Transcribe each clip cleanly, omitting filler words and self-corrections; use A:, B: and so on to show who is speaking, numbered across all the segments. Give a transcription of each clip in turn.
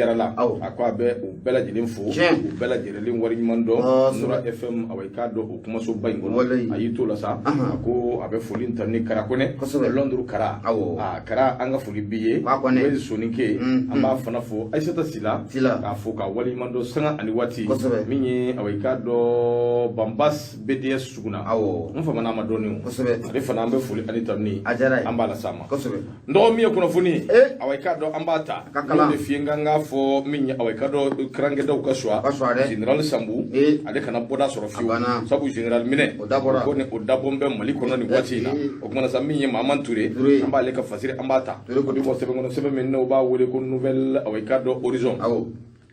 A: jarala akwa be o bela jelen fo o bela jelen wari mando Nura FM aweka do o kuma so bayin gono ayito la sa ako abe foli internet kara kone Londres kara kara anga foli biye we sonike amba fana fo aisata sila afo ka wali mando sanga ani wati minye aweka do Bambas BDS suguna mfa mana madoni ade fana ambe foli anita ni amba la sama ndo mi ko foni aweka do ambata de fienga nga fo minya aweka do krange do kaswa general sambu ade kana boda soro fiu sabu general mine ko ne odabombe mali kono ni wati na o kuma sa minya mamanture amba le ka fasire ambata ko di bo sebe ngono sebe men no ba wole ko nouvelle aweka do horizon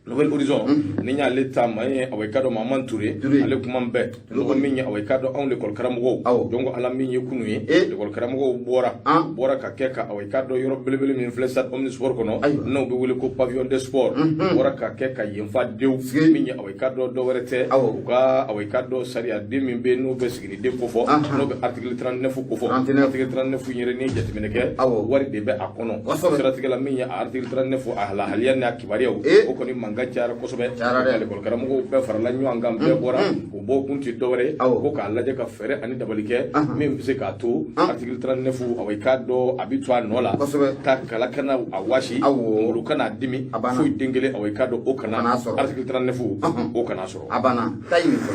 A: Nouvelle Horizon ninya leta maye aweka do mamanture ale kuma mbe no minya aweka do on l'école karamugo jongo ala minya kunuye l'école karamugo bora ka keka aweka do yoro belebele min flesat omnisport kono no be wole ko pavillon de sport bora ka keka yemfa dew minya aweka do werete ka aweka do saria de min be no be sigini de ko fo no be article 39 ko fo article 39 yere ni jatimene ke wari de be akono article la minya article 39 ahla haliyan na kibariyo o koni cara kosobe ale kol karamugo be farala nyu angam be bora ko bo kunti dore ko ka laje ka fere ani dabalike même bise ka to article 39 away kado habitual nola ta kala kana awashi ngulu kana dimi fu dingele away kado o kana article 39 o kana soro
B: abana taymi ko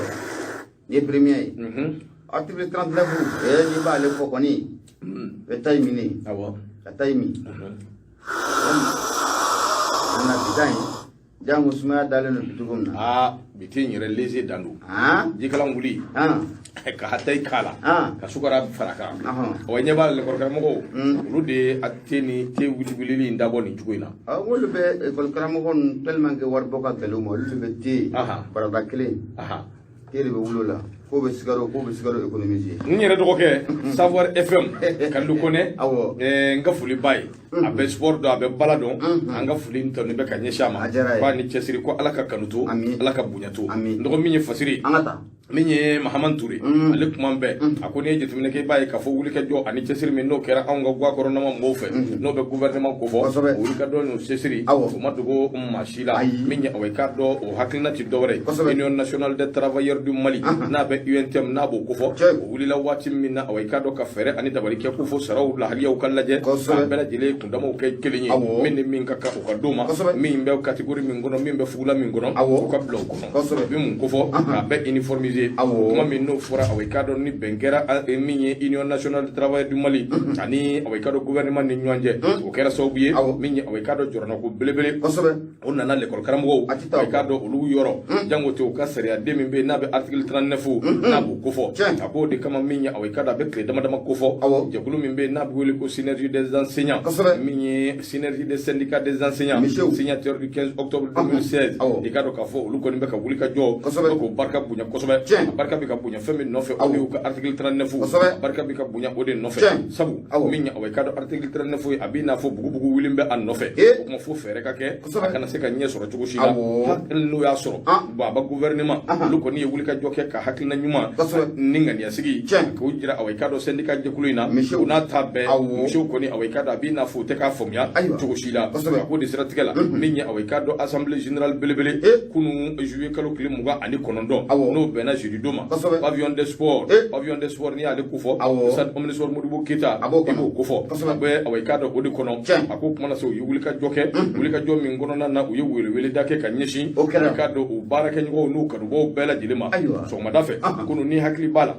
B: ye premier article 39 ni ba le ko koni be taymi ni
A: awo
B: taymi ana design jangu suma daleno bitugumna
A: bitin yere lese dandu jikala nguli ka hatay kala ka sukara faraka o nyeba le korkar mo rude ateni te wuli ndabo ni jugoina
B: wolu be korkar mo gon tellement que war boka telu mo lu be ti barada kle tere be wulula ko be sigaro économiser
A: ni yere do ke savoir fm kan lu kone nga fuli bay abe sport do abe balado anga fuli nto ne be ka nyeshama kwa ni chesiri ko alaka kanuto alaka bunyato ndo minye fasiri
B: angata
A: minye Mahaman Touré ale kuma be akoni je tumine ke bay ka fo wuli ka jo ani chesiri min no kera anga gwa corona ma mofe no be gouvernement ko fo wuli ka do no chesiri o madugo mashila minye away ka do o hakilna ti dore Union nationale des travailleurs du Mali na be UNTM na bo ko fo wuli la wati minna away ka do ka fere ani dabari ke ko fo saraw la haliya o kallaje bela jile kundamo ke kelinyi min ka o ka doma min be category min gono min be fugula min gono o ka blow ko be mun ko fo ka be uniformisé kuma min no fora aweka do ni bengera minye Union nationale du travail du Mali ani aweka do gouvernement ni nyanje o kera so biye minye aweka do jorno ko belebele on nana l'école karamugo aweka do olu yoro jango to ka seria de min be na be article 39 na bu ko fo abo de kama minye aweka da be clé dama ko fo je kulu min be na bu wele ko synergie des enseignants minye synergie des syndicats des enseignants signature du 15 octobre 2016 e ka do ka fo olu ko ni be ka wuli ka jo ko barka bunya ko sobe barka bi ka bunya femi no fe o ka article 39 barka bi ka bunya o de no fe sabu minya away ka do article 39 abina fo bugu wilimbe an no fe ko mo fo fere ka ke kana se ka nye soro tugo shila hakil no ya soro baba gouvernement lu ko ni wuli ka jokke ka hakil na nyuma ninga ni asigi ko jira away ka do syndicat je kulina una tabbe misho ko ni away ka do abina fo te ka fomya tugo shila ko de strategela minya away ka do assemblée générale belebele kunu juillet kalo klimuga ani konondo no bena judi doma pavillon de sport ni ale kufo sad omnisor mudubo kita ibo kufo be away kado odi kono ako kuma so yuli ka joke wuli ka jo min gono na uye wele dake ka nyeshi kado u baraka nyo no kado bo bela jilima so madafe kunu ni hakli bala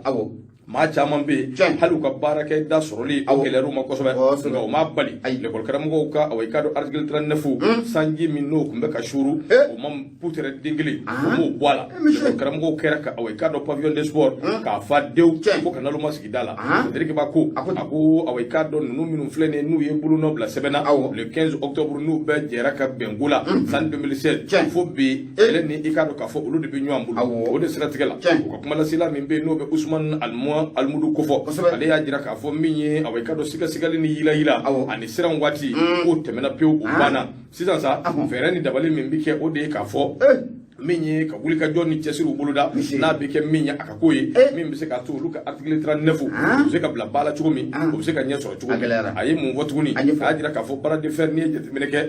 A: ma chaman be halu ka baraka da soroli o eleru ma ko so ngo ma bali le kol karam go ka away kado article 39 sanji min no kumbe ka shuru o mam putere dingli mo bola le kol karam go kera ka away kado pavillon de sport ka fa dew ko kana lo masiki dala derike ba ko ako away kado nu minum flene nu ye bulu no bla sebena le 15 octobre nu be jera ka bengula san 2016 fo bi ele ni ikado ka fo ulu de bi nyambulu o de strategela ko kuma la sila min be no be Ousmane almudu kofo ale ya jira ka fo minye aweka do sigali ni yila ani siran wati o temena pe o bana sisan sa fere ni dabali min bike o de ka fo minye ka wuli ka joni cesiru buluda na be ke minye akako ye min be se ka to lu ka article 39 be se ka bla bala chugumi be se ka nya so chugumi ayi mun wotuguni ka dira ka fo para de faire ni jeti mineke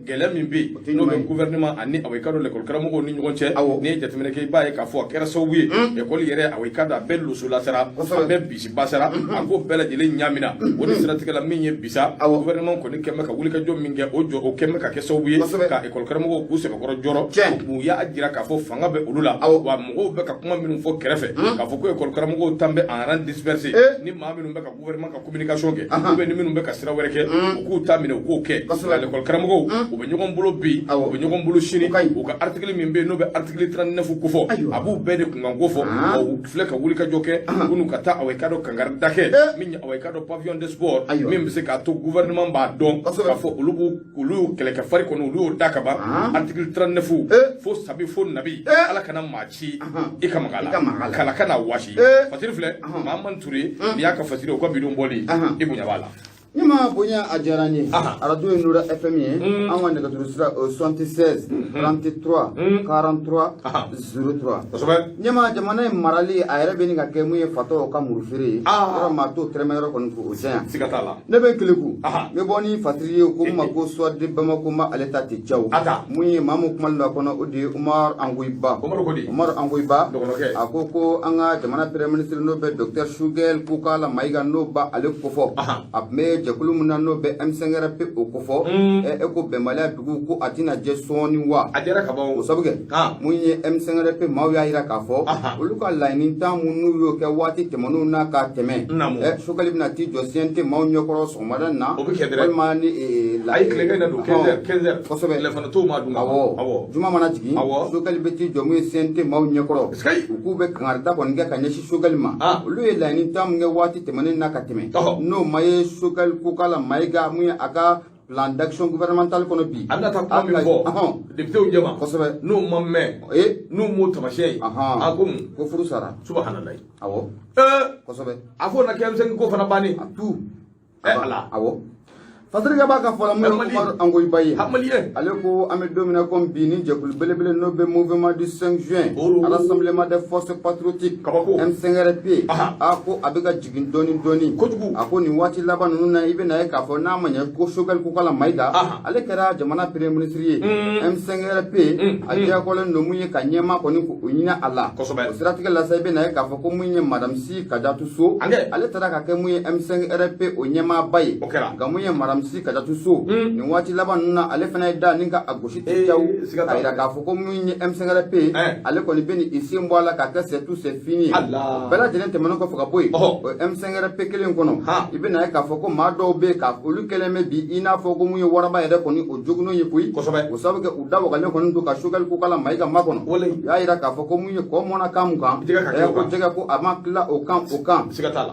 A: gele min bi no be gouvernement ani away kado le kol karamo ni ngonche ni jeti mineke baye ka fo kera so wi e ko yere away kada bellu sula sara be bisi basara ako bela jele nyamina woni stratégie la minye bisa gouvernement ko ni kemme ka wuli ka jom minge ojo o kemme ka keso wi ka e kol karamo ko se ko joro mu ya ajira ka fo fanga be ulula wa mo be ka kuma minun fo kerefe ka fo ko e kol karamo tambe en rang dispersé ni ma minun be ka gouvernement ka communication ke be ni minun be ka sira were ke ko tamine ko ke le kol karamo o be nyogon bolo bi o be nyogon bolo shini o ka article min be no be article 39 ko fo abu be de kunga go fo o fle ka wuli ka joke kunu kata awe kado kangar dake min awe kado pavillon de sport min be se ka to gouvernement ba don ka fo ulu kele ka fari ko no ulu daka ba article 39 fo sabi fo nabi ala kana machi ikamagala kala kana washi fatiri fle mamman touré ya ka fatiri ko bidon boli ibunya bala
B: Nima bonya ajarani radio Nura FM an wanda ka turu sira 76 33 43 03 Nima jamana marali ayre beni ka kemu ye fato ka murufiri ora mato tremero kon ko ocean
A: sikatala
B: ne be kliku me boni fatri ko ma ko so de bama ko ma aleta ti chaw muye mamu kuma la kono odi Umar Anguiba akoko anga jamana premier ministre no be Dr Shugel Kukala Maiga no ba ale kofo abme jakulu munano be M5RP okofo eko be mala dugu ko atina je soni wa
A: ajara ka bawo
B: osabuge munye M5RP mawya ira ka fo uluka line ta munu yo ke wati temonu na ka teme shukali bina ti jo siente maw nyokoro so madanna mani
A: la ay klega na do 15
B: osabe
A: telefone to ma dunga
B: awo juma mana jigi shukali beti jo mu siente maw nyokoro ku be kangarda kon ga kanyeshi shukali ma ulu line ta mu wati temonu na ka teme no maye shukali Kukala Maiga muya aga plan d'action gouvernemental kono bi
A: anda ta ko mi bo député o jama
B: kosobe
A: no mamme no mo tamashe agum
B: ko furu sara
A: subhanallah
B: awo kosobe
A: afo na kem sen ko fana bani
B: tu
A: ala
B: awo Fadriga baka fola mo Umar Anguiba ale ko ame domina comme bini jekul belebele no be mouvement du 5 juin à rassemblement des forces patriotiques M5RP ako abiga jigin doni ako ni wati laban nuna ibe na ka fo na manya ko shogal ko kala maida ale kera jamana premier ministre M5RP aja ko len no muye kanyema ko ni ko unyina ala stratégie la saibe na ka fo ko muye madame si kadatu so ale tara ka ke muye M5RP onyema baye ga muye madame si kadatu so ni wati laban nuna ale fana da ninga agoshi tijaw ayira ka fo ko muye M5RP ale ko ni beni isi mbola ka ka c'est tout c'est fini bela jenen te manon ko fo ka boy M5RP kelen kono ibe na ka fo ko ma do be ka olu kelen me bi ina fo ko muye waraba ede ko ni o jogno yepui o sabu ke udawo kale ko ndo ka shugal ko kala maiga makono ya ira ka fo ko muye ko mona kam kan ko jega ko amakla o kan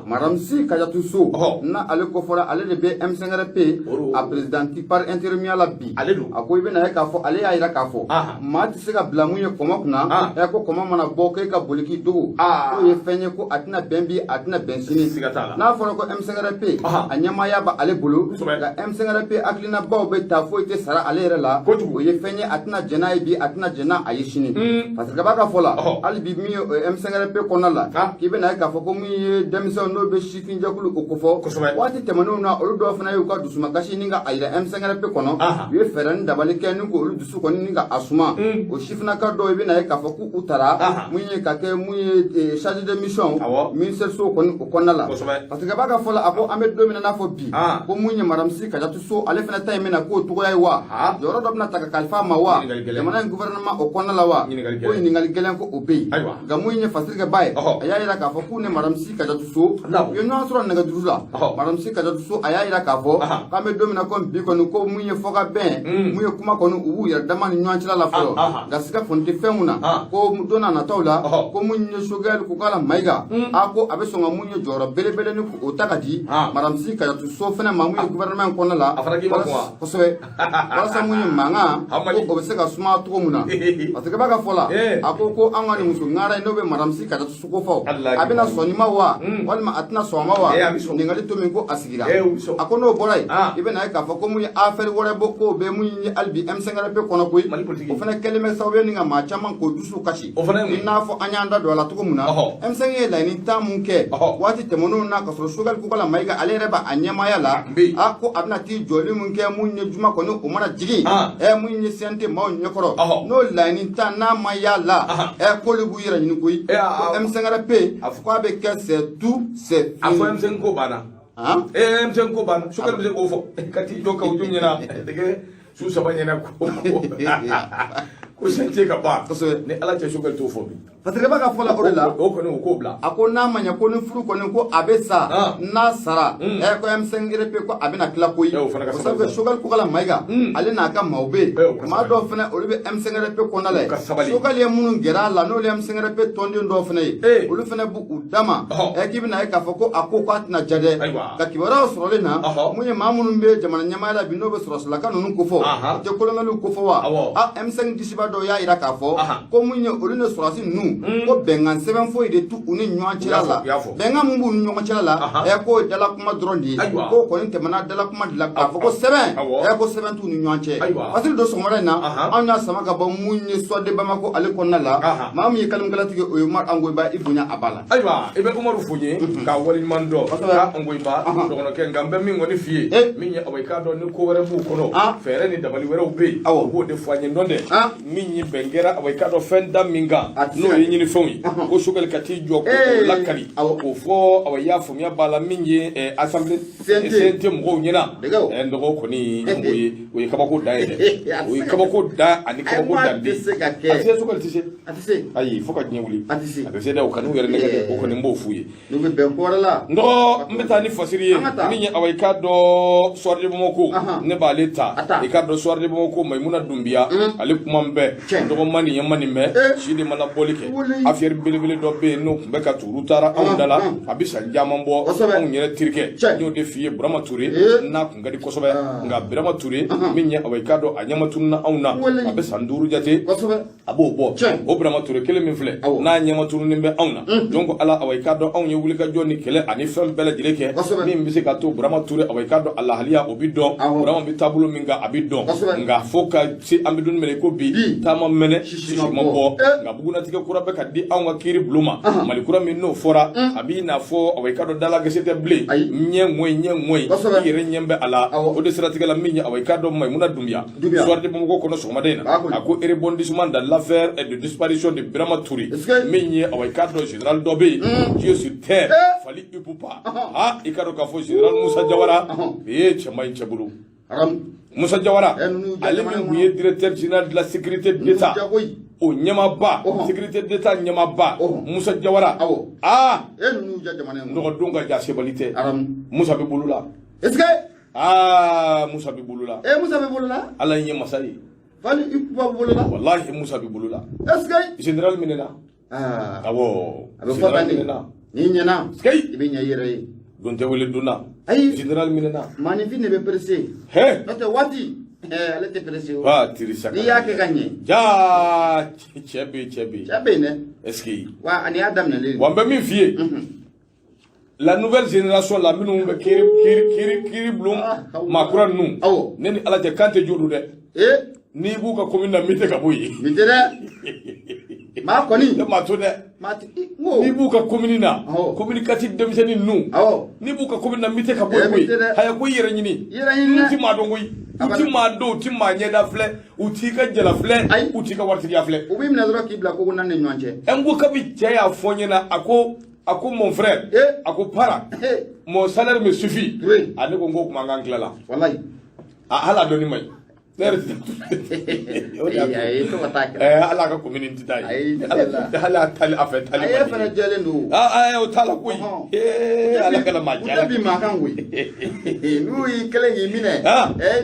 B: maramsi ka jatu so na ale ko fora ale de be M5RP a présidenti par intérim la bi ako ibe na ka fo ale ya ira ka fo ma ti se ka bla muye ko mokna e ko koma mana boke ka boliki dugu ko ye fenye ko atina bembi atina bensini na fo ko M5RP anyama ya ba ale bulu ga M5RP aklina baw be ta fo ite sara ale yere la ko ye fenye atina jena bi atina jena ayishini parce que baka fola ali bi mi M5RP konala kibe na ka fo ko mi demison no be shifin jakulu okofo wati temanu na olu do fana yu ka dusuma kashi ninga ayira M5RP kono ye feran dabali ken ko olu dusu ko ninga asuma o shifna ka do be na ka fo ku utara munye ka ke munye chargé de mission ministère so ko konala parce que baka fola abo amed domina na fo bi ko munye madame si ka jatu so ale fana tay mena ko to ya wa yoro do na taka kalfa ma wa jamana gouvernement o konala wa ko ni ngal gelen ko obey ga munye fasirga bay aya ira ka fo ku ne madame si ka jatu so yo no asro na ga duzula madame si ka jatu so aya ira ka fo ka me domina ko bi ko ko munye fo ga ben munye kuma ko no ubu ya damani nyanchila la fo ga sika fonte femuna ko dona na tawla ko munye shogal ko kala maiga ako abesonga munye joro belebele ni ko takati madame si ka jatu so fena mamunye gouvernement ko la ko so wala sa munye manga ko be se ka suma to muna parce que baka fola ako ko angani musu ngara no be madame si ka jatu so ko fo abena soni ma wa walma atna so ma wa ningali to min ko asigira ako no borai ibena ka fa ko mu affaire wala boko be mu ni albi M5RP kono koy o fana keleme sawbe ni ma chaman ko dusu kashi ina fo anyanda do la tuko muna M5 la ni tamu ke wati temono na ka so sugal ko kala maiga ale reba anyama yala ko abna ti joli mun ke mu ni juma ko no umara jigi mu ni sente ma nyokoro no la ni ta na mayala ko le bu yira ni koy M5RP ko be ke c'est tout c'est
A: afo M5 ko bana M5 ko bana sugal be ko fo kati jo ka wujum nyina dege su sabanyana ko ko sente ka ba ne ala te sugal to fo bi
B: parce que ba ka fola orela
A: o ko no ko bla
B: akona manya ko ni furu ko ni ko abesa na sara ko M5RP ko abina kila koyi parce que sugal ko kala maiga ale na ka maube ma do fene o be M5RP ko na le sugal ye munun gera la no le M5RP tondi ndo fene o lu fene bu udama ki bina ka fa ko akoko atina jade ka kibara so le na mu ye mamunun be jamana nyamala bi no be so la ka nunu ko fo te kolonelu ko fo wa M5 disiba do ya ira ka fo ko mu ye o lu ne so nu ko bengan 7 fo de tu uni nywan chila la bengan mumbu nywan chila la ko dala kuma drondi ko ko inte mana dala kuma dala ka ko 7 ko 7 tu nywan che asiri do somara na anya sama ka ba munye so de ba mako ale ko nala ma mu yekalim galati ke o mar angoy ba ifunya abala
A: aywa ibe umaru funye ka wali mando ka angoy ba do no ke ngambe mi ngoni fie mi nya awai ka do ni ko wore bu ko no fere ni dabali wore obe wo de fanye ndonde mi nyi bengera awai ka do fenda minga no ni fongi o sugal kati joko lakali o fo awa ya fo mi bala minye assemblée sente mo nyina ndo ko ni o kaba ko da ede o kaba ko da ani kaba ko da de ase sugal tise ayi fo ka nyewuli ase da o kanu yere ne o ko ni mbo fuye
B: no be ko la
A: ndo mbeta ni fasiriye minye awa ka do sordi mo ko ne ba leta e ka do sordi mo ko maimuna dumbia ale kuma mbe ndo mani yamani me shidi mala bolike affaire belebele do be no be ka turu tara andala abisa jaman bo on yere tirke no de fiye Burama Touré na ko ngadi kosobe nga Burama Touré minya awai kado anyama tunna auna abisa nduru jate abo bo o Burama Touré kele min fle na anyama tunu nimbe auna donc ala awai kado on yewuli ka joni kele ani fem bele dileke min bisi ka to Burama Touré awai kado Allah haliya obidon Burama bi tabulo minga abidon nga foka si ambidun mele ko bi tama mene mo nga buguna tike kurabe ka di an kiri bluma malikura min no fora abi na fo awai kado dala gesete ble nye moy yere nyembe ala o de siratika la minya awai kado maimuna dumbia soirée de mo ko no so madena ako rebondissement dans l'affaire et de disparition de Burama Touré minya awai kado général Dobé Dieu sur terre fali ipupa ikado ka fo général Moussa Diawara chamay chaburu Moussa Diawara ale min directeur général de la sécurité d'État o nyamaba sécurité d'État nyamaba Moussa Diawara
B: nu jamane
A: ndo donga ja sebalite Moussa be bulula
B: est-ce que
A: Moussa be bulula
B: Moussa be bulula
A: ala nyama sai
B: fali ipupa bulula
A: wallahi Moussa be bulula
B: est-ce que
A: général minena awo
B: abe fota ni nyana
A: skay
B: ibe nyayere
A: don te wele duna général minena
B: mani fi ne be pressé note wati ale te pressé
A: tiri saka
B: ni yake ganye
A: ja chebe
B: ne
A: est-ce que
B: wa ani adam ne le
A: wambe mi fie la nouvelle génération la minu be kiri blum makura nu neni ala te kante jodu de ni bu ka commune na mite ka boyi
B: mite de ma koni
A: ma to de ni bu ka commune na communicatif de miseni nu ni bu ka commune na mite ka boyi haya ko yere nyini ti ma do ngoyi uti ma do ti ma nyeda fle uti ka jela fle uti ka warti ya fle
B: obi mina zoro kibla ko nan ne nwanche
A: engo ka bi je ya fonye na ako mon frère ako para mon salaire me suffit ane ko ngo kuma ngangla la
B: wallahi
A: hala doni mai ala ka community dai ala tali afet tali
B: ay fana jelendo
A: o tala koy ala kala ma
B: jala bi ma kan wi nu yi kele yi mine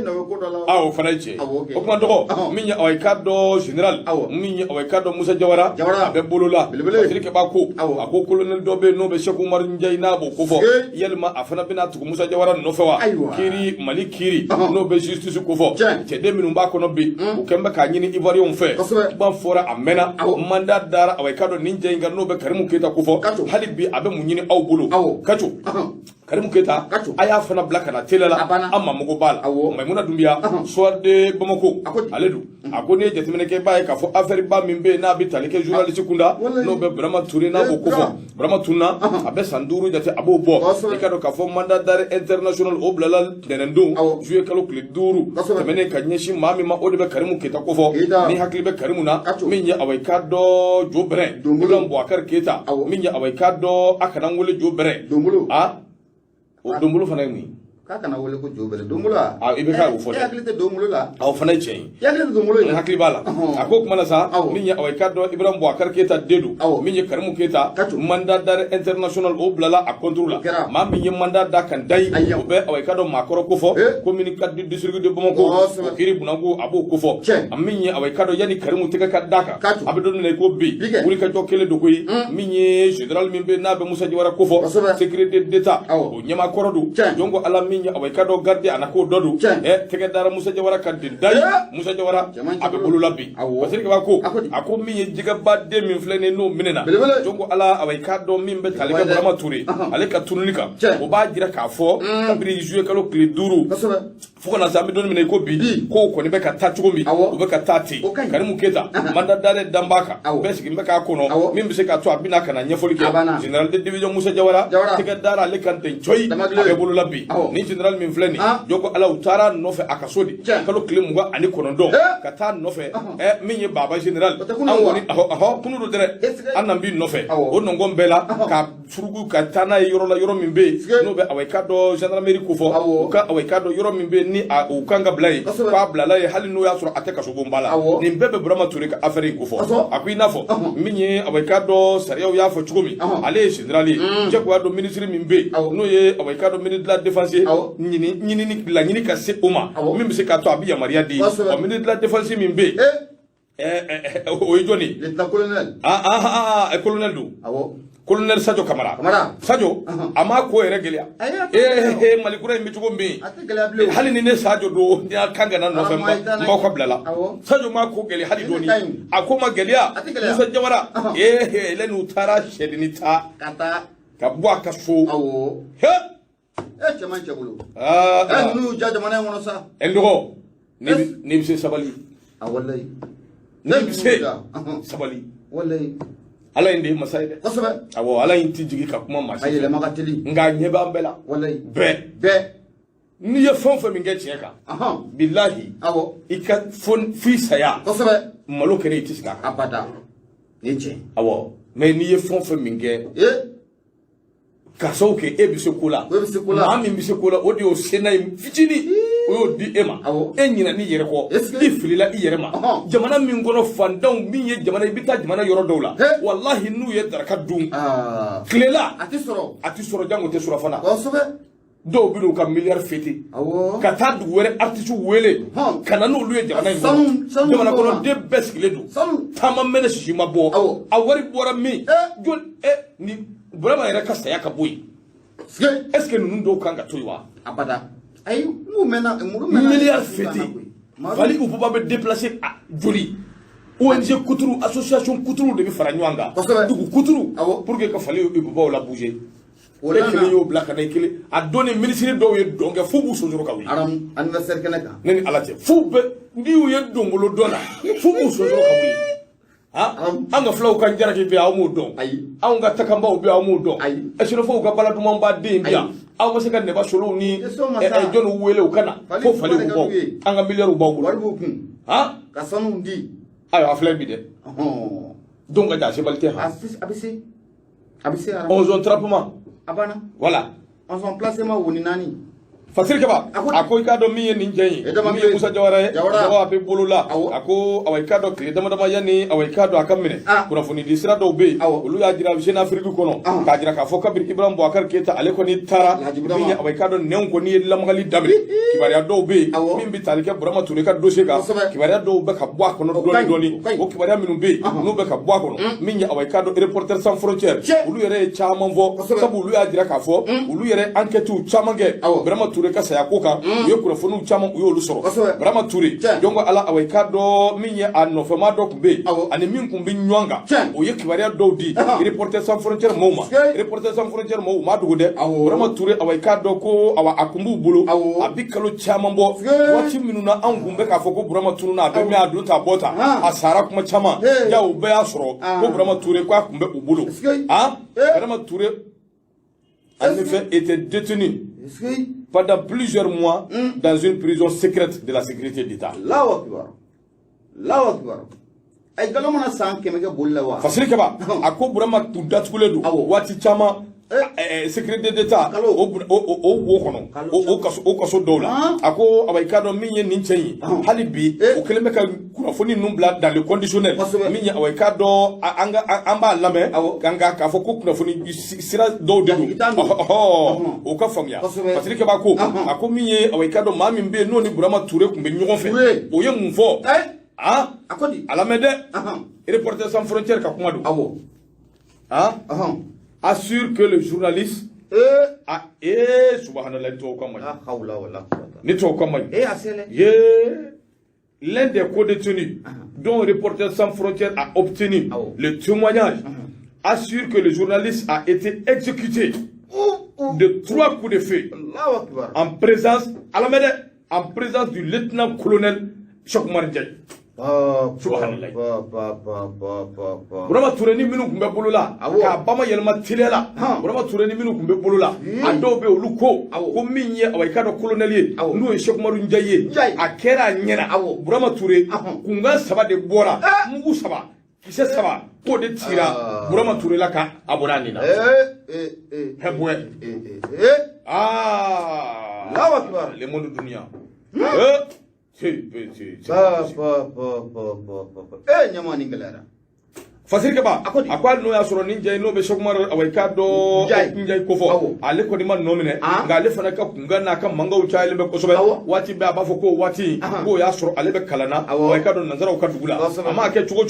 B: no ko do la
A: o fana che o kuma dogo minya o kado général minya o kado Moussa Diawara be bolola sirike ba ko ako colonel Dobé no be Cheikh Oumar Ndiaye na bo ko fo yelma afana bina tu Moussa Diawara no fewa kiri mali kiri no be justice ko fo de minun ba kono bi o kemba ka nyini Ivoirian fe ba fora amena mandat dara awai kado ninja inga no be Karimu Keita ko fo hali bi abe mu nyini aw bulu kacho Karim Keita aya fana bila kana tele la amma mugo bal Maimouna Doumbia soir de Bamako aledu akoni jetimene ke baye ka fo affaire ba mimbe na bitali ke journaliste kunda no be Brahma Touré na ko fo Brahma Tourna abe sanduru jate abo bo ikado ka fo mandat d'arrêt international oblala denendo jouer kalo clé duru temene ka nyeshi mami ma ode be Karim Keita ko fo ni hakli be Karimuna minya away kado Jobre Bulan Bouakar Keita minya away kado akana ngole Jobre Dombolo fana ni
B: kaka na wole ko jobele domula
A: ibe ka wo fole
B: yaklite domulu la
A: aw fana chen
B: yaklite domulu
A: ni hakli bala akok mana sa minya away kaddo Ibrahim Bouakar Keita dedu minya Karim Keita mandat d'arrêt international o blala a contrôle ma minya mandat da kan dai o be away kaddo makoro ko fo communicat du district de Bamako kiri bunango abo ko fo minya away kaddo yani Karim teka kadaka abedo ne ko bi wuri ka jokele do koy minya général mimbe na be Moussa Diawara ko fo sécurité d'état o nyama korodu jongo ala minya away kado garde anako dodu tege dara Moussa Diawara kaddi dai Moussa Diawara abe bulu labbi parce que ko ako minya jiga ba 2000 flene no minena jongo ala away kado mimbe taliga Brahma Touré ale ka tununika o ba jira ka fo kabri jouer kalo clé duru foko na zambi don mine ko bi ko ne be ka tachugo mi o be ka tati Karim Keita mandat d'arrêt dambaka be sigi be ka kono mimbe se ka to abina kana nyefoli ke général de division Moussa Diawara tege dara ale kan ten joy abe bulu labbi ni général min fleni joko ala utara nofe akasodi kalo klem muga ani konondo kata nofe min ye baba général angoni aho kunudo dere anambi nofe o nongo mbela ka furugu ka tana yoro la yoro min be no be away kado gendarmerie ko fo ka away kado yoro min be ni o kanga blay pa blala ye hali no ya soro ateka so bombala ni bebe Brahma Touré ka affaire ko fo akuina fo min ye away kado sariya ya fo chugumi ale général je ko do ministre min be no ye away kado ministre de la défense ñini ka se oma min se ka to abiya maria di o ministre de la défense min be o joni
B: lieutenant colonel
A: colonel do colonel Sadio Camara Sadio ama ko ere gelia malikura mi tugo mi hali ni ne Sadio do ya kanga na November ma ko blala Sadio ma ko geli hali do ni akoma gelia Moussa Diawara le nu tara shedini ta
B: kata
A: ka bwa ka so
B: chaman chabulu nu jaja mana ngono sa
A: endo ni bise sabali
B: wallahi
A: ni bise sabali
B: wallahi
A: ala inde masaide
B: kosobe
A: ala inti jigi ka kuma mashi
B: ayele makatili
A: nga nyeba mbela
B: wallahi
A: be ni ye fonfo mi nge cheka billahi ika fon fi saya
B: kosobe
A: malo kene itisika
B: abada eche
A: me ni ye fonfo mi nge kaso ke ebise kula ma mi bise kula odi o senai fitini o di ema enyina ni yere ko ifilila iyere ma jamana min gono fandaw min ye jamana ibita jamana yoro dawla wallahi nu ye daraka dum klela ati soro jango te sura fana do bilu ka milliard fete ka ta du were artistu wele kana no lu ye jamana kono de beskile du tama mene shima bo awari bora mi jon ni Brahma yɛrɛ ka saya ka bɔ yen est-ce que ninnu dɔw kan ka to yen wa
B: abada ayi mu mɛna
A: milliard fêté fali ou pas be déplacer à joli ONG Kuturu association Kuturu de be fara ɲɔgɔn kan dugu Kuturu pour que ka fali ou la bouger ole kele yo black na kele a donné ministre dɔw ye donc fo bu sojoro ka wuli
B: aram anniversaire kene ka
A: ne ni ala tɛ fo be ndi ye dongolo dona fo bu sojoro ka wuli anga flaw kan jaraki be amu don anga takamba be amu don esino fo ga bala dum ba de bia aw ma se kan ne ba solo ni jonu wele o kana fo fali ko anga milliard o bawo
B: ka sanu ndi
A: ayo afle bi de donc ga se balte ha
B: abisi
A: on zone trapement
B: abana
A: voilà
B: on son placement woni nani
A: Fasir kaba ako ikado mi ni njenyi mi Moussa Diawara dawa be bolula ako away kado kle dama yani away kado akamine kuna funi disira do be olu ya jira Jeune Afrique kono ka jira ka foka bir Ibrahim Bouakar Keita ale ko ni tara mi away kado neon ko ni lamgali dabre kibariya do be min bi talike Brahma Touré ka dossier ka kibariya do be ka bwa kono doni o kibariya minu be no be ka bwa kono min ya away kado Reporters sans frontières olu yere chaman vo sabu olu ya jira ka fo olu yere enquête chaman ge Brahma Touré ka saya ko kan u ye kurafoniw caman u y'olu sɔrɔ Burama Touré jongo ala away ka dɔ min ye a nɔfɛma dɔ kun be ani min kun be ɲɔgɔn kan o ye kibaruya dɔw di Reporters sans frontières mɔɔw ma Reporters sans frontières mɔɔw ma dogo dɛ Burama Touré away ka dɔ ko awa a kun b'u bolo a bi kalo caman bɔ waati minnu na an kun bɛ k'a fɔ ko Burama tununa a bɛ min a don ta bɔ ta a sara kuma caman ya o bɛɛ y'a sɔrɔ ko Burama Touré ko a kun bɛ u bolo Burama Touré en effet était détenu pendant plusieurs mois dans une prison secrète de la sécurité d'État.
B: Ay galomana san kemeke bolla wa
A: fasiri kaba ako Burama tunda tukule do wati chama sécurité d'État o wo kono o kaso dola ako abayka do minye ninchen halibi o keleme ka kurafoni numbla dans le conditionnel minye abayka do amba lame ganga ka foko kurafoni sira do de o ka famia fasiri kaba ko ako minye abayka do mami mbe no ni Burama Touré kumbe nyogon fe o ye mun fo akodi alamede Reporters sans frontières ka kuma do assure que le journaliste subhanallah l'un des co-détenus dont Reporters sans frontières a obtenu le témoignage assure que le journaliste a été exécuté de 3 coups de feu en présence du lieutenant-colonel Chokmar Ndiaye. Subhanallah. Burama Touré ni minu kumbe bolola ka bama yelma tilela Burama Touré ni minu kumbe bolola ado be oluko ko minye awayka do colonel no e Chokmar Ndiaye akera nyena Burama Touré kunga saba de bora mugu saba kise saba ko de tira Burama Touré la ka abonani na hebwe
B: Allahu akbar
A: le monde dunia
B: nyamani ngalera
A: fasiri kaba akwal no ya soro ninja no be Chokmar awayka do Ndiaye ko fo ale ko di man nomine ngale fana ka kunga na ka manga u chaile be ko sobe wati be abafo ko wati ko ya soro ale be kalana awayka do nanzara u katugula ama ke chugo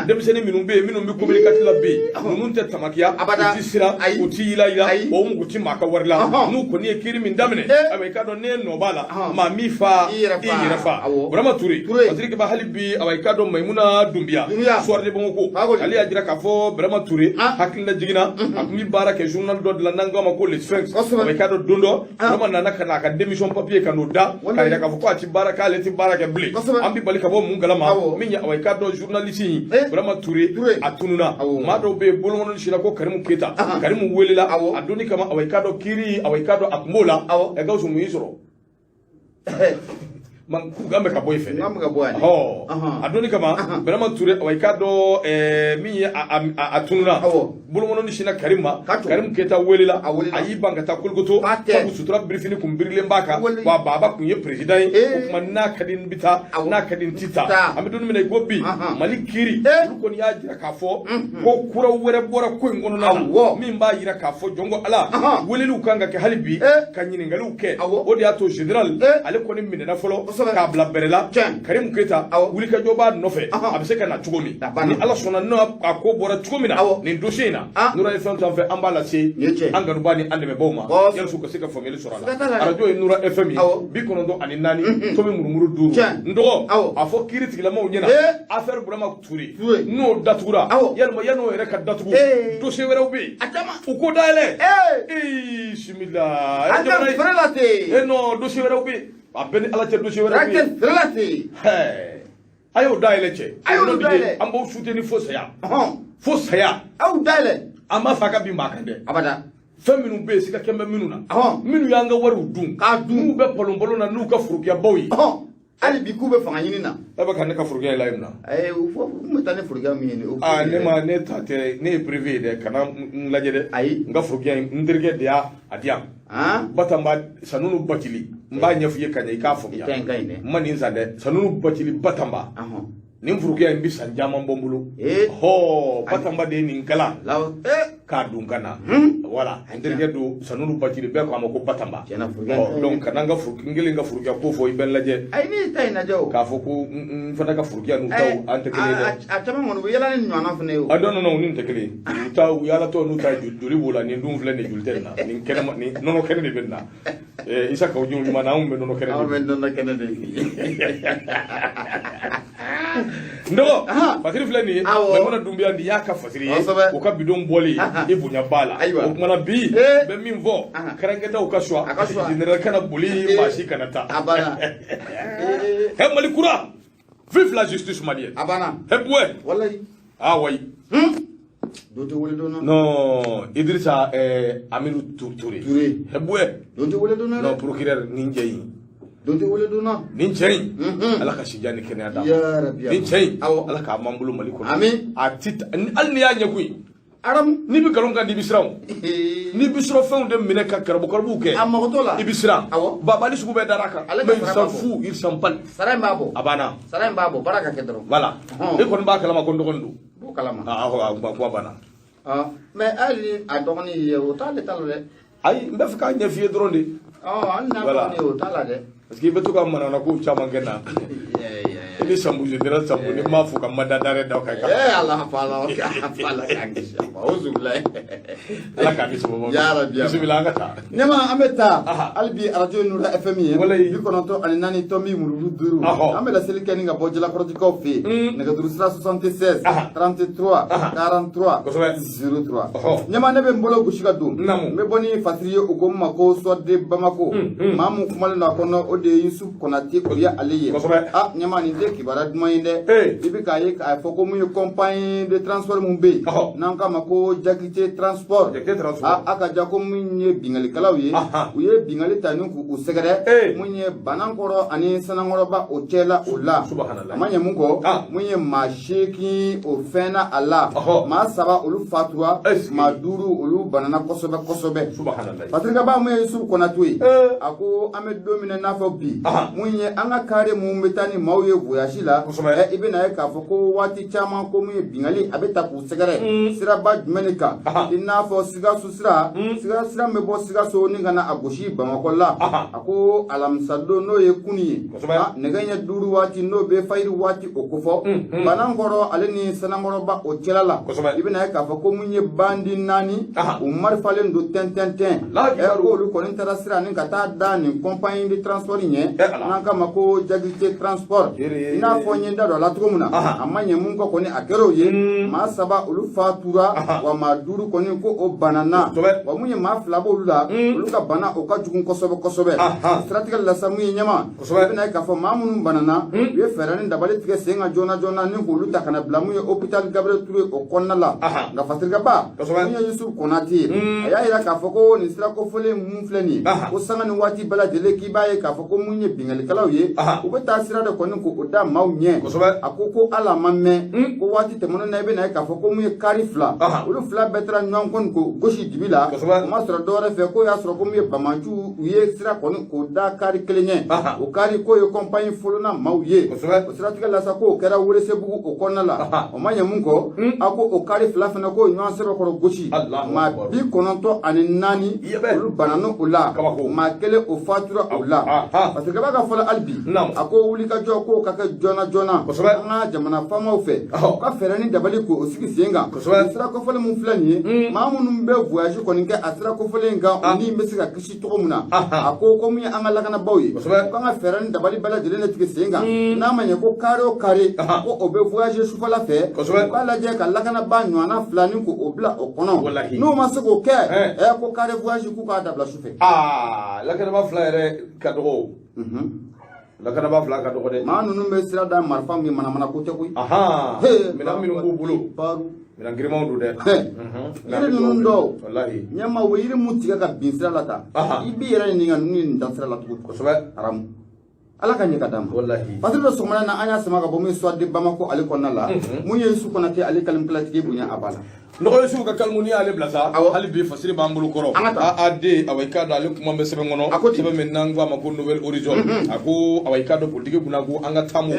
A: dem seni minum be communicatif la be nunun te tamakiya uti sira uti ila o mu guti maka warla nu ko ni kiri min damine awayka do ne no bala ma mi fa irafa Burama Touré fasiri kaba halibi awayka do Maimuna Doumbia soir de bonko ali ajira ka fo Burama Touré hakilla jigina akumi bara ke journal do de la nangama ko le Sphinx awayka do dondo Burama nana kana ka démission papier kanoda ka ka fo ko ati bara ka le ti bara ke blé ambi bali ka bo mun galama minya awayka do journaliste Burama Touré atununa ma do be bolon shila ko Karimu Keita Karimu welela adoni kama awayka do kiri awayka do akmola e gawsu mu yisoro man gambe ka boy fe adoni kama Burama Touré awayka do mi atununa bulumono ni shina Karim Keita welela ayi banga ta kulgoto ko sutura brifini kumbirle mbaka wa baba kunye president kuma na kadin bita na kadin tita amidon mine gobi malikiri ko ni ajira ka fo ko kura were bora ko ngono na mi mba yira ka fo jongo ala welelu kanga ke halibi kanyini ngalu ke odi ato general ale ko ni mine na folo ka bla berela Karim Keita wuli ka joba nofe abise kana chugomi ni ala sona no ko bora chugomina ni dossier na nura FM tan fe ambala ci anganu bani ande me boma yel su ko sika family sorala radio nura FM bi kono do ani nani to be murmuru duru ndo afo critique la mo nyena affaire Burama Touré no datura yel mo yeno re ka datugo dossier wera ubi uko dale bismillah
B: ande frelate
A: no dossier wera ubi abeni ala ce dossier wera ubi
B: frelate
A: ayo dale ce ambo souteni fo saya
B: aw dale
A: ama faka bi makande
B: abada
A: feminu be sika kembe minuna minu yanga waru dun ka dun be polombolo na nu ka furukiya bawi
B: ali bi kube fanga nyinina
A: aba kan ka furukiya la imna
B: ufo mutane furukiya mini
A: ne ma ne tate ne privé de kana laje de ay nga furukiya ndirge dia adia batamba sanunu batili mba nyafuye kanya ka furukiya mani nzade sanunu batili batamba nin furukiya mbi sanjama bombulu batamba de nin kala k'a dun ka na voilà n terikɛ don Sanuru Bacili bɛɛ ko a ma ko Batamba donc ka n'an ka n kelen ka furukiya ko fɔ i bɛ n lajɛ
B: ayi n'i ta in lajɛ o
A: k'a fɔ ko n fana ka furukiya n'u taw an tɛ kelen ye dɛ
B: a caman kɔni u bɛ yala ni ɲɔgɔnna fana ye o
A: non ni tɛ kelen u ta u yalatɔ n'u ta joli b'o la nin dun filɛ nin joli tɛ nin na nin kɛnɛ ni nɔnɔ kɛnɛ de bɛ nin na Isa kaw jɔn ɲuman na anw bɛ nɔnɔ kɛnɛ de Ndo fasiri filɛ nin ye Maimuna Dunbiya nin y'a ka fasiri ye o ka bidon bɔli i bonya b'a la o kumana bi bɛ min fɔ kɛrɛnkɛtaw ka choix général kana boli baasi kana taa Mali kura vive la justice malienne Heboué
B: wallahi
A: oui
B: Donte wele dona
A: non Idrissa Aminou Touré Heboué
B: donte wele dona
A: non procureur ninjei
B: donte wele dona
A: ninjei ala ka sijani kenya da
B: ya rabbi
A: ninjei ala ka mambulo Mali ko
B: amin
A: atit al ni ya nyakui
B: aram
A: ni bi kalon kan di bisraw ni bisro fɛnw de minɛ ka karabu kɛ
B: amagotola
A: ibisra babali sugu bɛ daraka mais il s'en fout il s'en parle
B: saray babo
A: abana
B: saray babo baraka ke dron
A: voilà e kon ba kalama ko ndogondo
B: bo kalama
A: ko abana
B: mais ali a dogoni ye o tale talo de
A: ay mbef ka ñefiye dron de
B: an na dogoni o tala de
A: parce que betu ka manana ko chama gena ini sambu general sambu ni mafu ka madadare da ka
B: Allah fala yangi auzubillahi
A: ala ka bisu bobo
B: ya rabbi
A: bismillah ngata
B: nema ameta albi radio nura fm bi kononto ani nani tomi muru duru amela selikani nga bojela koroti ko fi nega duru 76 33 43 03 nema nebe mbolo gushika dum me boni fatriye ugomma ko sodde bamako mamu kumale na kono ode Yusuf Konate Oya Aliye nema ni de kibara dumayinde ibi kaye ka foko mu compagnie de transport mumbe nanka mako jakite transport aka jako munye bingali kalawi uye bingali tanu ku usegere munye banankoro ani sanangoro ba otela ola amanye mungo munye masheki ofena ala ma saba ulu fatwa maduru ulu banana kosobe subhanallah patrika ba mu Yusuf Konate ako ame domine nafo bi munye anga kare mu metani mauye voyage la ibe na ka foko wati chama ko mu bingali abeta ku segere sira ba jmenika ina fo siga susira me bo siga so ni ngana agoshi bamako la ako alamsado no ye kuni neganya duru wati no be fayri wati okofo banangoro aleni sanangoro ba ochelala ibe na ka foko mu nye bandi nani umar falen do ten ko lu ko intera sira ni kata dani compagnie de transport nye nanka mako jagite transport ina fo nyenda do la tugumuna amanye mungo koni akero ye ma saba ulu fatura wa maduru koni ko o banana wa munye ma flabo lula ulu ka bana o ka jugun kosobe strategical la samu nyama bina ka fo mamunu banana ye ferani dabali tige senga jona ni ko luta kana blamu ye hôpital Gabriel Touré o konna la nga fatirga ba munye Yusuf Konate aya ira ka fo ko ni sira ko fole mun fleni ko sanga ni wati bala dele ki baye ka fo ko munye bingali kalaw ye o beta sira de koni ko oda mawnye akoko ala mamme ko wati temono na ibe na ka fo ko mu kari fla ulu fla betra nyon kon ko goshi dibila ma sura dore fe ko ya sura ko mu bamanju uye sira kon ko da kari kelenye o kari ko yo compagnie fuluna mawye o sira tiga la sa ko kera wure se bugu o konna la o manya munko ako o kari fla fana ko nyon sira ko goshi ma bi kononto ani nani ulu banano ula ma kele o fatura ula parce que ba ka fola albi ako wuli ka jo ko ka jona nga jamana fama fe ka ferani dabali ko osigi senga sira ko fole mun flani mamunu be voyage ko ninga asira ko fole nga ni mesiga kishi to muna ako ko mu anga lagana bawi ka nga ferani dabali bala jele ne tigi senga na manye ko karo kare ko obe voyage su fala fe ka la je ka lagana ba nyana flani ko obla o kono no masako ke ko kare voyage ku ka dabla su fe
A: lagana ba flare ka do la kana ba fla ka do de
B: ma nunu be sira da marfa mi mana ko te kuy
A: mina minu bu bulu
B: paru
A: mina girma du de
B: yere nunu do
A: wallahi
B: nyama weyire mutiga ka bin sira lata ibi yere ni ngani ni dan sira latu ko so haram ala ka nyaka dam
A: wallahi
B: patro so mana na anya sama ka bo mi so de bamako ali konna la mu Yusuf Konate ali kalim platike bunya abala
A: no su ka kalmuni ale blaza hali bi fasiri bambulu koro ade awayka do ale kuma be sebe ngono sebe mennan gwa mako nouvelle horizon ako awayka do politique gunago anga tamu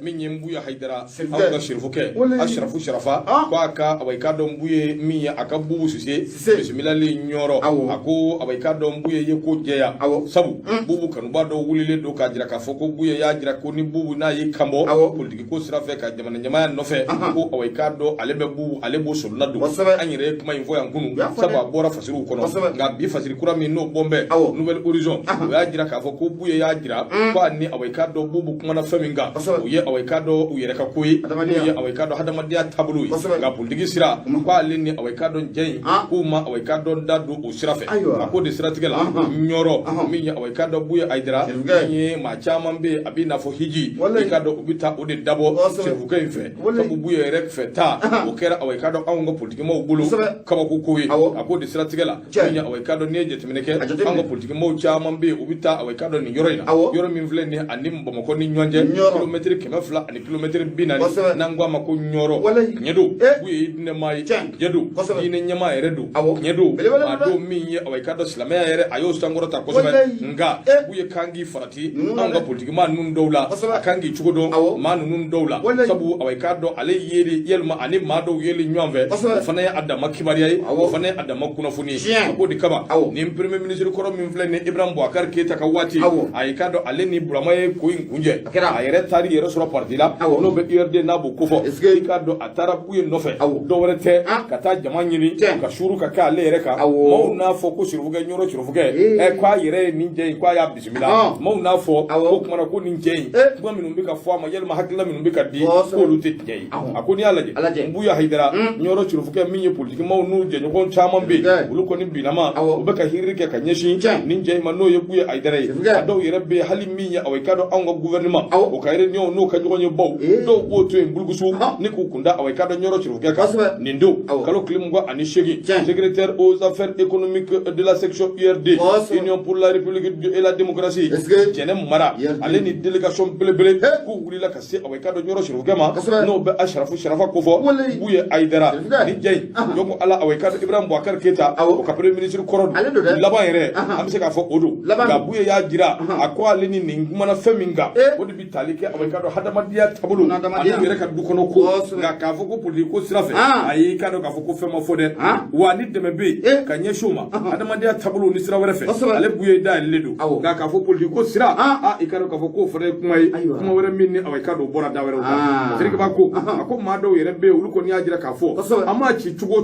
A: min yembu ya haidara anga shirfuke ashrafu sharafa ko aka awayka do mbuye mi aka bubu sise bismillah li nyoro ako awayka do mbuye ye ko jeya sabu bubu kanu ba do wulile do ka jira ka foko buye ya jira ko ni bubu na yi kambo politique ko sirafe ka jamana nyama no fe ko awayka do ale be bubu ale bo solna do anyere kuma info yankunu sabu abora fasiru kono nga bi fasiri kura mi no bombe nouvelle horizon ya jira ka foko buye ya jira ko ani awayka do bubu kuma na feminga uye awayka do uyere ka koyi uye awayka do hadama dia tabulu nga politique sira ko ale ni awayka do jey kuma awayka do dadu o sirafe ko de sira tigela nyoro mi ya awayka do buye aidra ni ma chama be abina fo hiji ka do ubita o de dabo sefu ka infe sabu buye rek feta o kera awayka do awongo politique mo bulu kaba ko koyi ko de sira tigela mi ya awayka do neje timineke awongo politique mo chama be ubita awayka do ni yoroina yoro min vle ni anim bo ko ni nyonje kilometre kemafla ani kilometre binani nangwa mako nyoro nyedo buye ne mai yedo ine nyama eredu nyedo ado mi awayka do islamia yere ayo stangoro ta ko nga buye kangi farati anga politique ma nun dowla kangi chugodo ma nun dowla sabu awayka do ale yeri yelma ani ma do yeli nyonve fana ya adama kibariya fana ya adama kunafuni ko di kaba ni premier ministre ko min vle ne Ibrahim Boubacar Keita ka wati ayka do ale ni buramaye ko ingunje ayere tari yere sura parti la no be URD na bu kofo ka do atara buye nofe do werete kata jamanyini ka shuru ka ka ale yere ka mo na fo ko shirufuge nyoro shirufuge kwa yere ninje kwa ya bismillah mo na fo ko kuma ko ninje kuma minumbi ka fo ma yelma hakila minumbi ka di ko lute je akoni alaje mbuya haidara nyoro shirufuge minye politique mo nu je nyoko chama be ulu ko ni binama ube ka hirike ka nyeshi ninje ma no yebuye aidara ado yere be hali minye awayka do anga gouvernement o kayre nyo no ka jogonye bo do woto en bulgusu ni ku kunda awayka do nyoro shirufuge ka nindo kalo klimgo ani shegi secrétaire aux affaires économiques de la section URD Union pour la République et la démocratie jenem mara ale ni délégation belebele ku wulila ka se awayka do nyoro shirufuge ma no be ashrafu sharafa ko fo buye aidara ni jey yoko ala awayka do Ibrahim Boubacar Keita o ka premier ministre korodu laba yere am se ka fo odo ga buye ya jira akwa ale ni ngumana feminga odi bitalike awayka do hadama dia tabulu ani yere ka du kono ko ga ka fo ko politique ko sirafe ayi ka do ka fo ko fema fode wa ni deme be ka nyeshoma hadama dia tabulu ni sira werefe ale buye da ledo ga ka fo politique ko sira ikaro ka fo ko fode kuma were minni awayka do bora da were ko sirike ba ko ako ma do yere be ulu ko ni ajira ka fo ama ci chugo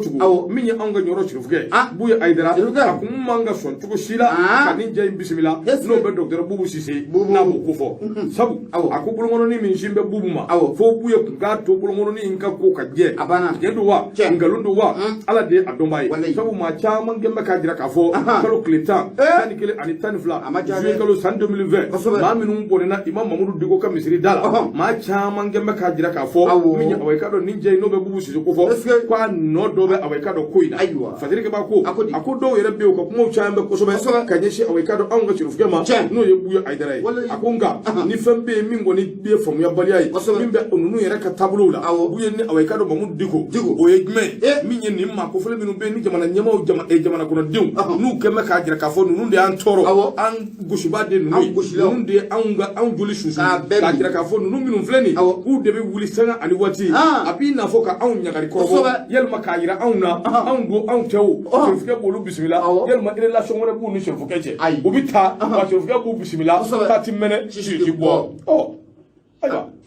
A: minni anga nyoro chirufuge buye aidara akum manga son chugo shila kanin jey bismillah no be docteur bubu sise na bu ko fo sabu ako bulungono ni min shimbe bubu ma fo buye ga to bulungono ni inka ko ka je yedo wa ngalundo wa ala de adombai sabu ma chama ngembe ka jira ka fo kalo kletan tani kele ani tani fla juin kalo san 2020 ma minum bonena imam mamudu digo ka misiri dala ma chama ngembe ka jira ka fo minya awayka do ninje no be bubu sise ko fo kwa no do be awayka do koina fadirike ba ko ako do yere be ko mo chambe ko sobe kanyeshi awayka do anga chirufuge ma no ye buye aidara ako nga ni fembe mingo ni be fom ya bali ai mimbe onunu yere ka tabulu la buye ni awayka do mamudu digo o yegme minye ni ma ko fele minu be ni jamana nyama o jamana kono diu nu keme ka jira ka fo nu de an toro an gushiba de nu de an joli susu ka jira ka fo nu minu fleni ku de be wuli sanga ani wati abi na fo ka an nyagari ko yelma ka yira an na an do an tewo chirufuge bolu bismillah yelma relation wona bu ni chirufuge je ubita wa chirufuge bu bismillah ta timene chi bo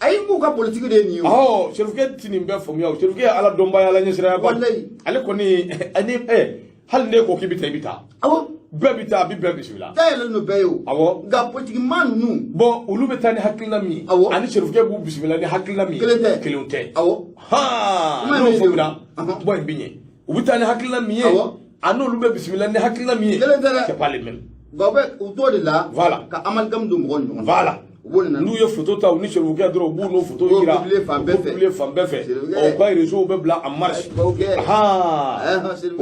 B: ay mu ka politique de ni
A: chirufuge tinimbe fomya chirufuge ala domba ala nyesira ba ale ko ni ani hal ne ko kibita ibita bebita bi bismillah
B: tayel no beyo ga politique man nu
A: bo ulu betani hakilna mi ani chirufuge bu bismillah ni hakilna mi kelunte no fomra bo binye ubitani hakilna mi anu ulu be bismillah ni hakilna mi ke parlement
B: gobe uto de la
A: voilà
B: ka amalgam du mo
A: voilà n'u ye photo ta ni Serifukɛ dɔrɔn u b'u n'o photo yira u b'u publier fan bɛɛ fɛ u ka réseau bɛ bila en marche u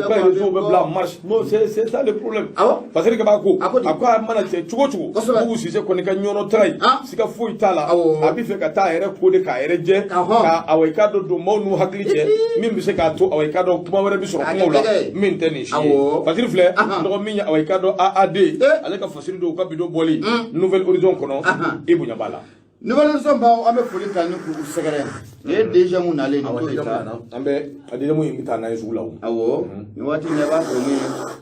A: ka réseau bɛ bila en marche c'est ça le problème parce que b'a ko a ko a mana cɛ cogo cogo Boubou Cissé kɔni ka ɲɔnɔ tara ye siga foyi t'a la a bɛ fɛ ka taa a yɛrɛ ko de k'a yɛrɛ jɛ ka Awa ka dɔ don maaw n'u hakili cɛ min bɛ se k'a to Awa ka dɔ kuma wɛrɛ bɛ sɔrɔ kumaw la min tɛ nin si ye parce que filɛ nɔgɔ min ye Awa ka dɔ AAD ale ka fasiri dɔw ka bidon bɔli Nouvelle Horizon kɔnɔ i bonya b'a la.
B: Nouvelle Horizon baw an bɛ foli ta ni k'u sɛgɛrɛ ni ye DG mun nalen ni to ye sa
A: an bɛ a DG mun bɛ taa n'a ye sugu la o.
B: Awɔ nin waati in na i b'a sɔrɔ min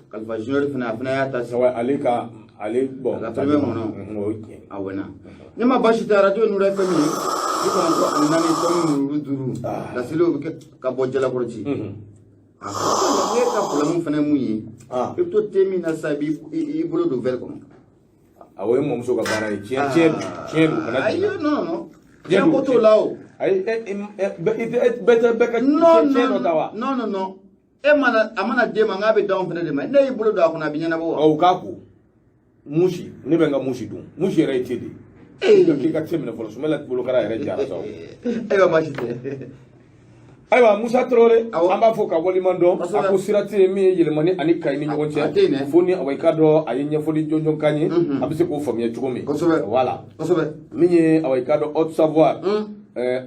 B: Kalifa Junior fana a fana y'a ta sisan.
A: Ale bon
B: ka tɛmɛ kɔnɔ awɔ na ne ma baasi tɛ radio Nuru FM ye 94.5 laseliw bɛ kɛ ka bɔ Jalakɔrɔji ne ka problème fana mun ye i bɛ to te min na sa i bolo don verre kɔnɔ.
A: Awɔ ye mɔmuso ka baara ye tiɲɛ don kana
B: ayi non tiɲɛ ko t'o la o
A: ayi bɛɛ ka tiɲɛ dɔ ta wa
B: non a mana den ma n k'a bɛ d'anw fana de ma ne y'i bolo don a kɔnɔ a bɛ ɲɛnabɔ wa.
A: o k'a ko musi ne bɛ n ka musi dun musi yɛrɛ ye te de k'i ka te minɛ fɔlɔ Sumala bolokara yɛrɛ jara sa o.
B: ayiwa baasi tɛ.
A: Ayiwa Musa Traoré an b'a fɔ ka waliman dɔn a ko sira tɛ min ye yɛlɛmani ani Kayi ni ɲɔgɔn cɛ fo ni Awa ka dɔ a ye ɲɛfɔli jɔnjɔn k'an ye a bɛ se k'o faamuya cogo min voilà min ye Awa ka dɔ Haute Savoir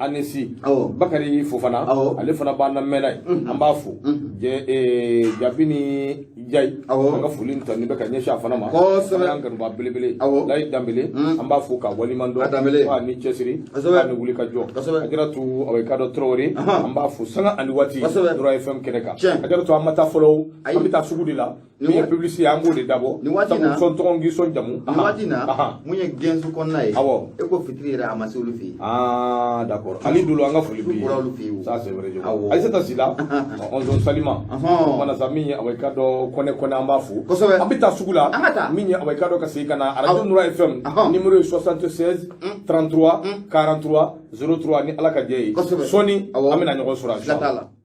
A: Anesi Bakari Fofana ale fana b'an lamɛnna ye an b'a fo Jabi ni Jayi an ka foli ta ni bɛ ka ɲɛsin a fana ma an kanuba belebele Layi Danbele an b'a fo ka waliman dɔn k'a ni cɛsiri k'a ni wuli ka jɔ a kɛra tu Awa ka dɔ Traoré an b'a fo sanga ani waati Nura FM kɛnɛ kan a kɛra to an ma taa fɔlɔ an bɛ taa sugu de la min ye publicité an b'o de dabɔ sabu sɔn tɔgɔ ngi sɔn jamu
B: nin waati na mun ye gɛnsu kɔnɔna ye e ko fitiri yɛrɛ a ma se olu fɛ yen
A: d'accord Ali Dolo an ka foli bi ça c'est vrai Aïssata Sila on zone Salima mana sa min ye Awa ka dɔ kɔnɛ an b'a fo an bɛ taa sugu la min ye Awa ka dɔ ka segin ka na radio Nura FM numéro ye 76 33 43 03 ni Ala ka jɛ ye sɔɔni an bɛna ɲɔgɔn sɔrɔ